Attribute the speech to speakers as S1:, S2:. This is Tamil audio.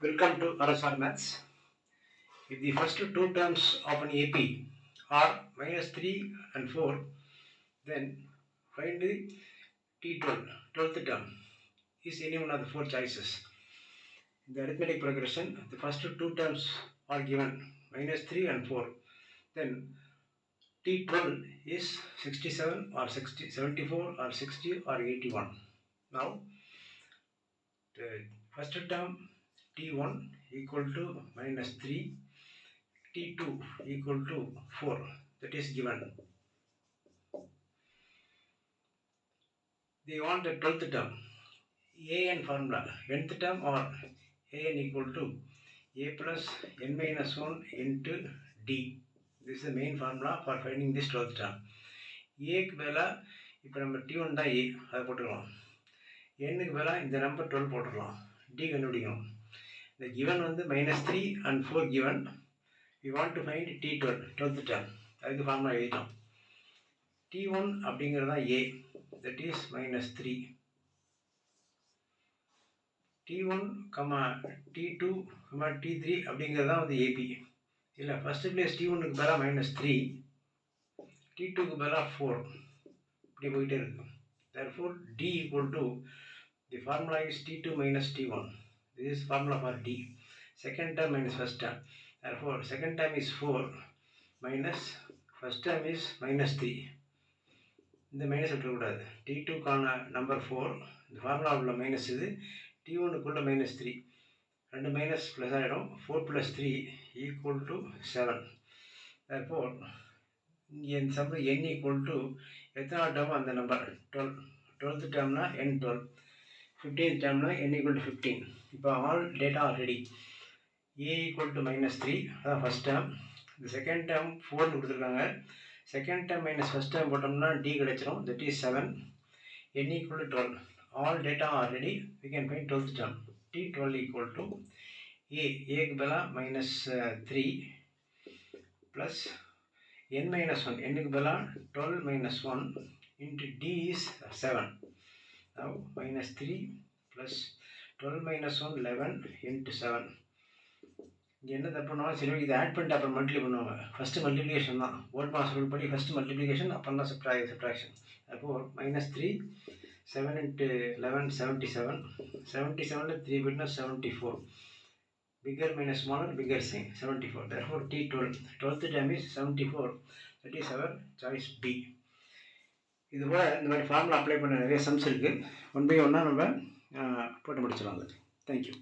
S1: Welcome to RSR Maths. If the first two terms of an AP are minus 3 and 4, then find the T12, 12th term is any one of the four choices. In the arithmetic progression, the first two terms are given minus 3 and 4. Then T12 is 67 or 60, 74 or 60 or 81. Now, the first term T1 equal to minus 3, T2 equal to 4, that is given. They want the 12th term, an formula, nth term or an equal to a plus n minus 1 into d. This is the main formula for finding this 12th term. a க்கு பதிலா இப்போ நம்ம t1 தான் a, அதை போட்டுக்கலாம். n க்கு பதிலா இந்த நம்பர் 12 போட்டுக்கலாம். d கண்டுபிடிக்கணும். The given வந்து minus 3 and 4 given. We want to find T12, 12th term. அதுக்கு ஃபார்முலா எழுதிட்டோம். T1 அப்படிங்கிறது தான் A, that is minus 3. T1, T2, T3 அப்படிங்கிறது தான் வந்து AP. இல்லை ஃபஸ்ட்டு பிளேஸ் T1க்கு பதிலாக minus 3, T2க்கு பதிலாக 4 இப்படி போயிட்டே இருக்கு. Therefore D equal to, the formula is T2 minus T1. This is formula for D. Second term minus first term. Therefore second term is 4 minus first term is minus 3. இந்த மைனஸ் விட்டுக்கூடாது. T2க்கான நம்பர் 4, இந்த ஃபார்முலா உள்ள மைனஸ் இது, T1க்குள்ள minus 3, ரெண்டு மைனஸ் ப்ளஸ் ஆகிடும். 4 plus 3 equal to 7. Therefore இங்கே இந்த சம்பளம் n equal to எத்தனாவது டேர்மோ அந்த number 12. 12th டேர்ம்னா n12, 15th டேர்ம்னா n equal to 15. இப்போ all data are ready. a equal to minus 3, அதான் ஃபஸ்ட் டேர்ம். இந்த செகண்ட் டேர்ம் 4 கொடுத்துருக்காங்க. Second term minus first term போட்டோம்னா d கிடைச்சிரும், that is 7. n equal to 12. All data are ready. we can find 12th term. T12 equal to a க்கு பதிலாக minus 3 plus n minus 1, n க்கு பதிலாக 12 minus 1 into d is 7. Now minus 3 plus 12 minus 1, 11 into 7. இங்கே என்ன தப்புனாலும் சரி, இதை ஆட் பண்ணிட்டு அப்புறம் மல்டிப்ளை பண்ணுவாங்க. ஃபஸ்ட்டு மல்டிப்ளிகேஷன் தான், ஓல்ட் மாஸ் ரூல் படி ஃபஸ்ட்டு மல்டிப்ளிகேஷன், அப்புறம் தான் சப்ட்ராக்ஷன். அப்போது மைனஸ் 3, 7 into 11, 77. 77ல் 3 போய்ட்டுனா 74. Bigger minus smaller, bigger sign, 74. therefore T12, 12th term is 74. that is our choice B. இதுபோல் இந்த மாதிரி ஃபார்முலா அப்ளை பண்ண நிறைய சம்ஸ் இருக்குது. ஒன் பை ஒன்னாக நம்ம போட்டு முடிச்சிடலாம். தேங்க்யூ.